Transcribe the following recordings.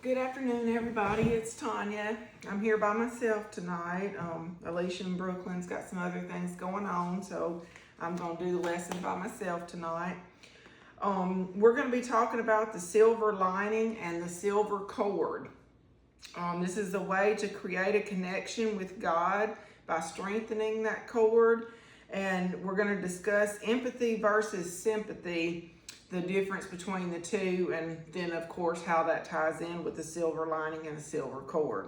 Good afternoon, everybody. It's Tanya. I'm here by myself tonight. Alicia in Brooklyn's got some other things going on, so I'm going to do the lesson by myself tonight. We're going to be talking about the silver lining and the silver cord. This is a way to create a connection with God by strengthening that cord, and we're going to discuss empathy versus sympathy, the difference between the two, and then of course how that ties in with the silver lining and the silver cord.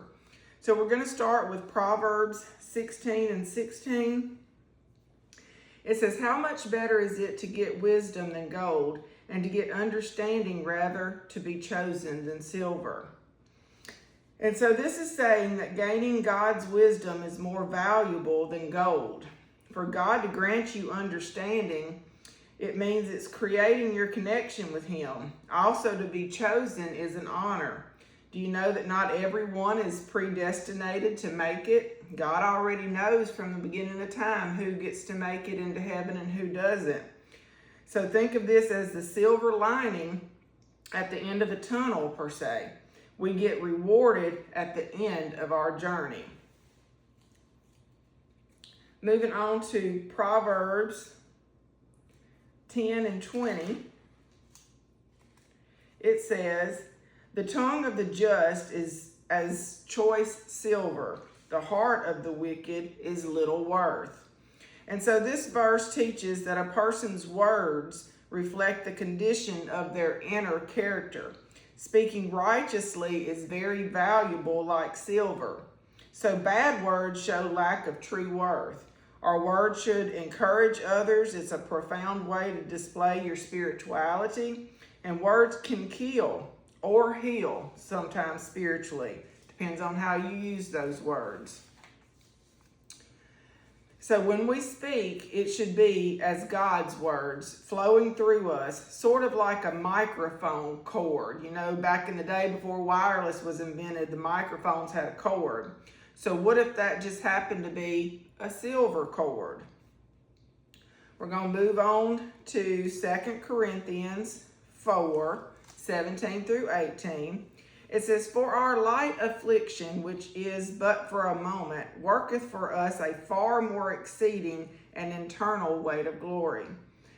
So we're going to start with Proverbs 16 and 16. It says, "How much better is it to get wisdom than gold, and to get understanding rather to be chosen than silver?" And so this is saying that gaining God's wisdom is more valuable than gold. For God to grant you understanding, it means it's creating your connection with Him. Also, to be chosen is an honor. Do you know that not everyone is predestinated to make it? God already knows from the beginning of time who gets to make it into heaven and who doesn't. So think of this as the silver lining at the end of the tunnel, per se. We get rewarded at the end of our journey. Moving on to Proverbs 10 and 20, it says, "The tongue of the just is as choice silver. The heart of the wicked is little worth." And so this verse teaches that a person's words reflect the condition of their inner character. Speaking righteously is very valuable like silver. So bad words show lack of true worth. Our words should encourage others. It's a profound way to display your spirituality. And words can kill or heal, sometimes spiritually. Depends on how you use those words. So when we speak, it should be as God's words flowing through us, sort of like a microphone cord. You know, back in the day before wireless was invented, the microphones had a cord. So what if that just happened to be a silver cord? We're going to move on to 2 Corinthians 4, 17 through 18. It says, "For our light affliction, which is but for a moment, worketh for us a far more exceeding and internal weight of glory.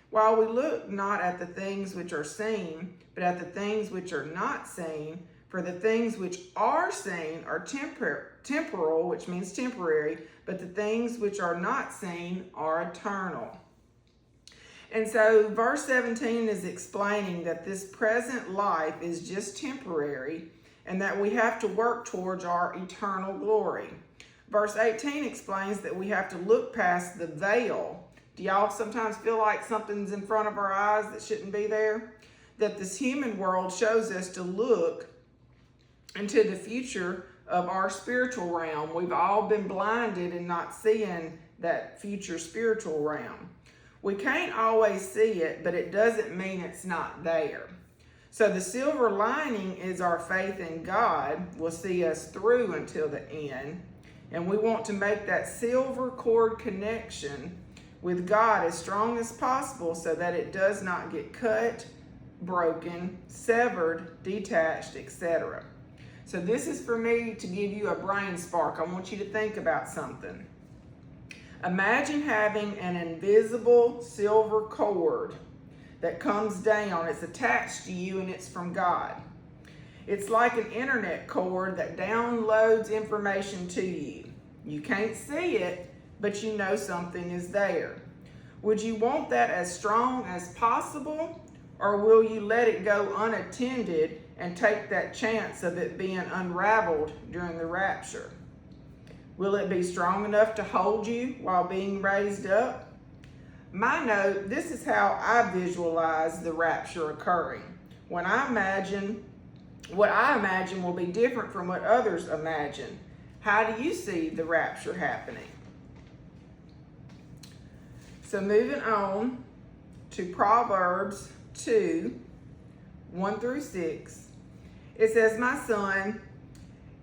While we look not at the things which are seen, but at the things which are not seen, for the things which are seen are temporal, which means temporary, but the things which are not seen are eternal." And so verse 17 is explaining that this present life is just temporary and that we have to work towards our eternal glory. Verse 18 explains that we have to look past the veil. Do y'all sometimes feel like something's in front of our eyes that shouldn't be there? That this human world shows us to look into the future of our spiritual realm. We've all been blinded and not seeing that future spiritual realm. We can't always see it, but it doesn't mean it's not there. So the silver lining is our faith in God will see us through until the end. And we want to make that silver cord connection with God as strong as possible so that it does not get cut, broken, severed, detached, etc. So this is for me to give you a brain spark. I want you to think about something. Imagine having an invisible silver cord that comes down. It's attached to you and it's from God. It's like an internet cord that downloads information to you. You can't see it, but you know something is there. Would you want that as strong as possible, or will you let it go unattended and take that chance of it being unraveled during the rapture? Will it be strong enough to hold you while being raised up? This is how I visualize the rapture occurring. What I imagine will be different from what others imagine. How do you see the rapture happening? So moving on to Proverbs 2, 1 through 6. It says, "My son,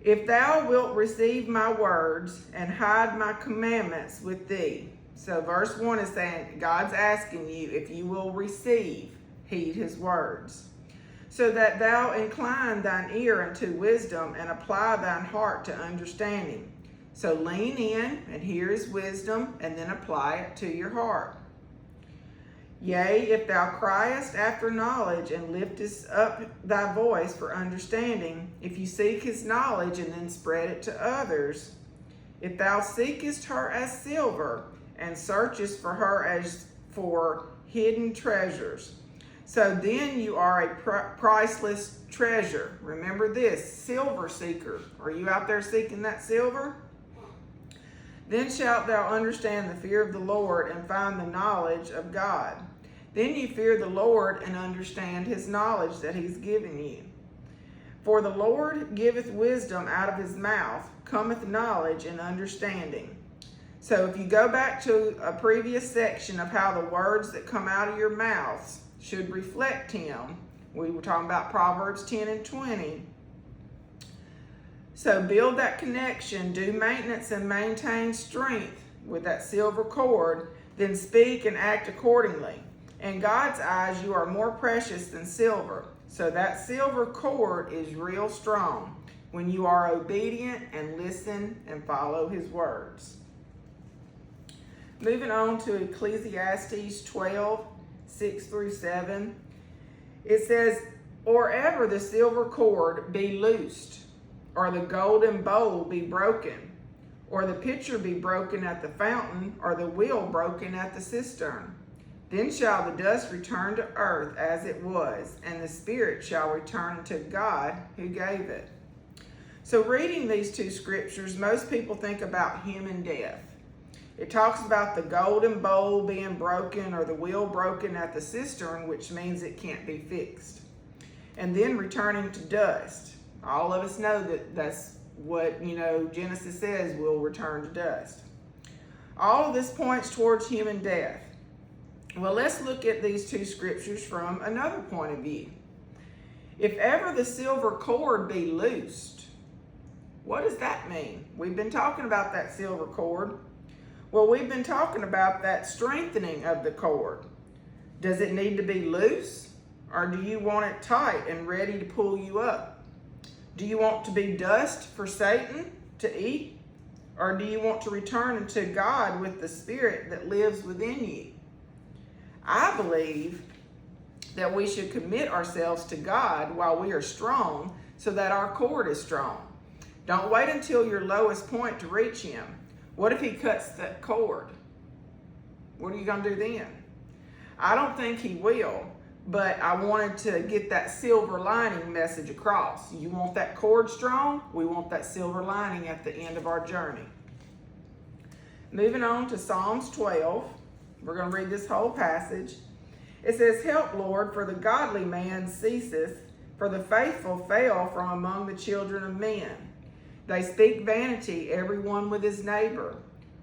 if thou wilt receive my words and hide my commandments with thee." So verse 1 is saying God's asking you if you will receive, heed his words. so that thou incline thine ear unto wisdom, and apply thine heart to understanding. So lean in and hear his wisdom, and then apply it to your heart. Yea, if thou criest after knowledge, and liftest up thy voice for understanding, if you seek his knowledge and then spread it to others, if thou seekest her as silver, and searchest for her as for hidden treasures, so then you are a priceless treasure. Remember this, silver seeker. Are you out there seeking that silver? Then shalt thou understand the fear of the Lord, and find the knowledge of God. Then you fear the Lord, and understand his knowledge that he's given you. For the Lord giveth wisdom, out of his mouth cometh knowledge and understanding. So if you go back to a previous section of how the words that come out of your mouths should reflect him, we were talking about Proverbs 10 and 20. So build that connection, do maintenance and maintain strength with that silver cord, then speak and act accordingly. In God's eyes, you are more precious than silver. So that silver cord is real strong when you are obedient and listen and follow his words. Moving on to Ecclesiastes 12, 6 through 7. It says, or ever the silver cord be loosed, or the golden bowl be broken, or the pitcher be broken at the fountain, or the wheel broken at the cistern. Then shall the dust return to earth as it was, and the spirit shall return to God who gave it. So reading these two scriptures, most people think about human death. It talks about the golden bowl being broken, or the wheel broken at the cistern, which means it can't be fixed. And then returning to dust. All of us know that that's what, Genesis says, will return to dust. All of this points towards human death. Well, let's look at these two scriptures from another point of view. If ever the silver cord be loosed, what does that mean? We've been talking about that silver cord. Well, we've been talking about that strengthening of the cord. Does it need to be loose, or do you want it tight and ready to pull you up? Do you want to be dust for Satan to eat, or do you want to return unto God with the spirit that lives within you? I believe that we should commit ourselves to God while we are strong, so that our cord is strong. Don't wait until your lowest point to reach him. What if he cuts that cord? What are you going to do then? I don't think he will, but I wanted to get that silver lining message across. You want that cord strong? We want that silver lining at the end of our journey. Moving on to Psalms 12. We're going to read this whole passage. It says, help, Lord, for the godly man ceaseth, for the faithful fail from among the children of men. They speak vanity, every one with his neighbor.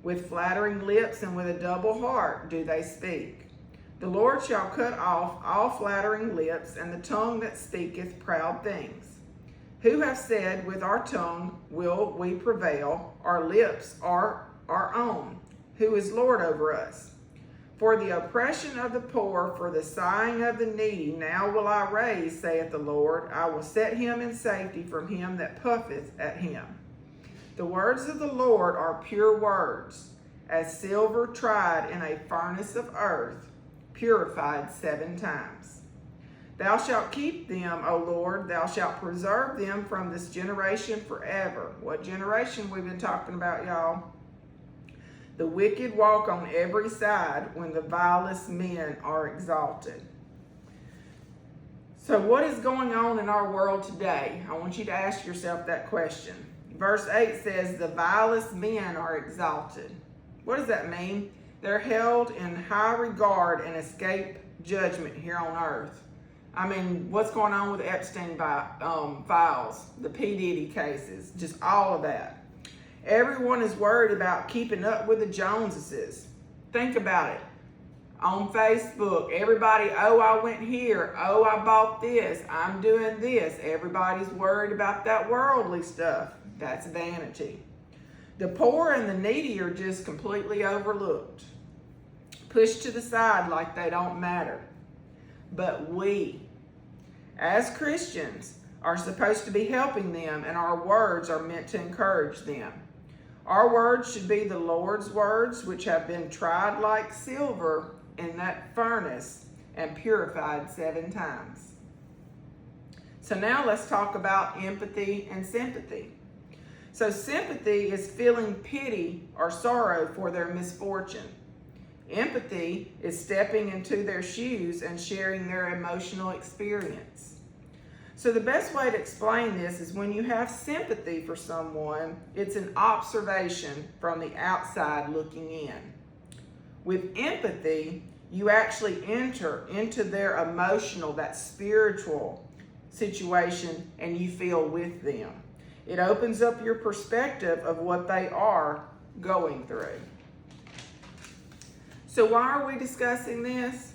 With flattering lips and with a double heart do they speak. The Lord shall cut off all flattering lips, and the tongue that speaketh proud things. Who have said, with our tongue will we prevail, our lips are our own. Who is Lord over us? For the oppression of the poor, for the sighing of the needy, now will I raise, saith the Lord. I will set him in safety from him that puffeth at him. The words of the Lord are pure words, as silver tried in a furnace of earth, purified 7 times. Thou shalt keep them, O Lord, thou shalt preserve them from this generation forever. What generation we've been talking about, y'all? The wicked walk on every side when the vilest men are exalted. So what is going on in our world today? I want you to ask yourself that question. Verse 8 says, the vilest men are exalted. What does that mean? They're held in high regard and escape judgment here on earth. I mean, what's going on with Epstein files, the P. Diddy cases, just all of that. Everyone is worried about keeping up with the Joneses. Think about it. On Facebook, everybody, oh, I went here. Oh, I bought this. I'm doing this. Everybody's worried about that worldly stuff. That's vanity. The poor and the needy are just completely overlooked, pushed to the side like they don't matter. But we, as Christians, are supposed to be helping them, and our words are meant to encourage them. Our words should be the Lord's words, which have been tried like silver in that furnace and purified 7 times. So now let's talk about empathy and sympathy. So sympathy is feeling pity or sorrow for their misfortune. Empathy is stepping into their shoes and sharing their emotional experience. So the best way to explain this is when you have sympathy for someone, it's an observation from the outside looking in. With empathy, you actually enter into their emotional, that spiritual situation, and you feel with them. It opens up your perspective of what they are going through. So why are we discussing this?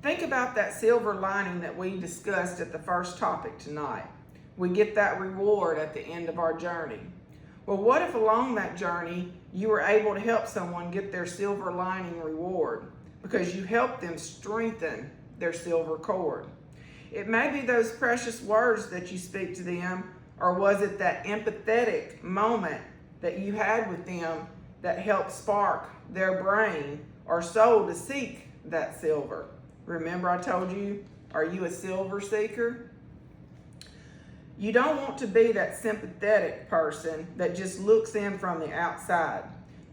Think about that silver lining that we discussed at the first topic tonight. We get that reward at the end of our journey. Well, what if along that journey you were able to help someone get their silver lining reward because you helped them strengthen their silver cord? It may be those precious words that you speak to them, or was it that empathetic moment that you had with them that helped spark their brain or soul to seek that silver? Remember I told you, are you a silver seeker? You don't want to be that sympathetic person that just looks in from the outside.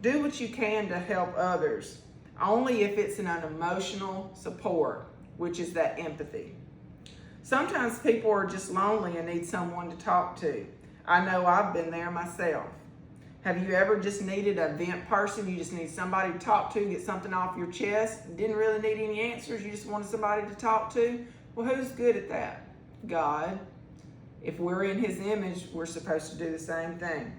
Do what you can to help others, only if it's an emotional support, which is that empathy. Sometimes people are just lonely and need someone to talk to. I know I've been there myself. Have you ever just needed a vent person? You just need somebody to talk to, get something off your chest. Didn't really need any answers. You just wanted somebody to talk to. Well, who's good at that? God. If we're in His image, we're supposed to do the same thing.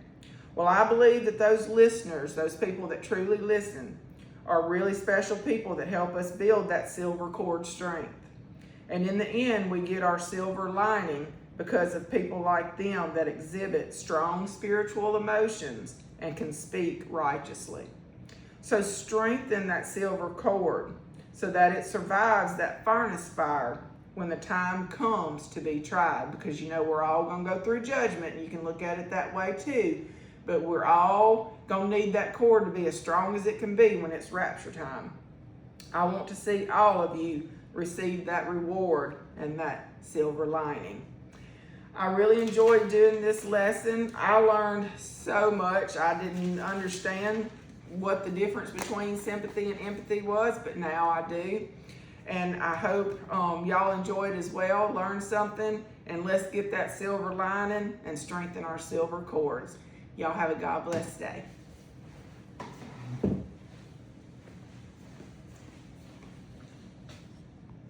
Well, I believe that those listeners, those people that truly listen, are really special people that help us build that silver cord strength. And in the end, we get our silver lining because of people like them that exhibit strong spiritual emotions and can speak righteously. So strengthen that silver cord so that it survives that furnace fire when the time comes to be tried, because you know we're all going to go through judgment, and you can look at it that way too. But we're all going to need that cord to be as strong as it can be when it's rapture time. I want to see all of you receive that reward and that silver lining. I really enjoyed doing this lesson. I learned so much. I didn't understand what the difference between sympathy and empathy was, but now I do. And I hope y'all enjoyed as well, learned something, and let's get that silver lining and strengthen our silver cords. Y'all have a God bless day.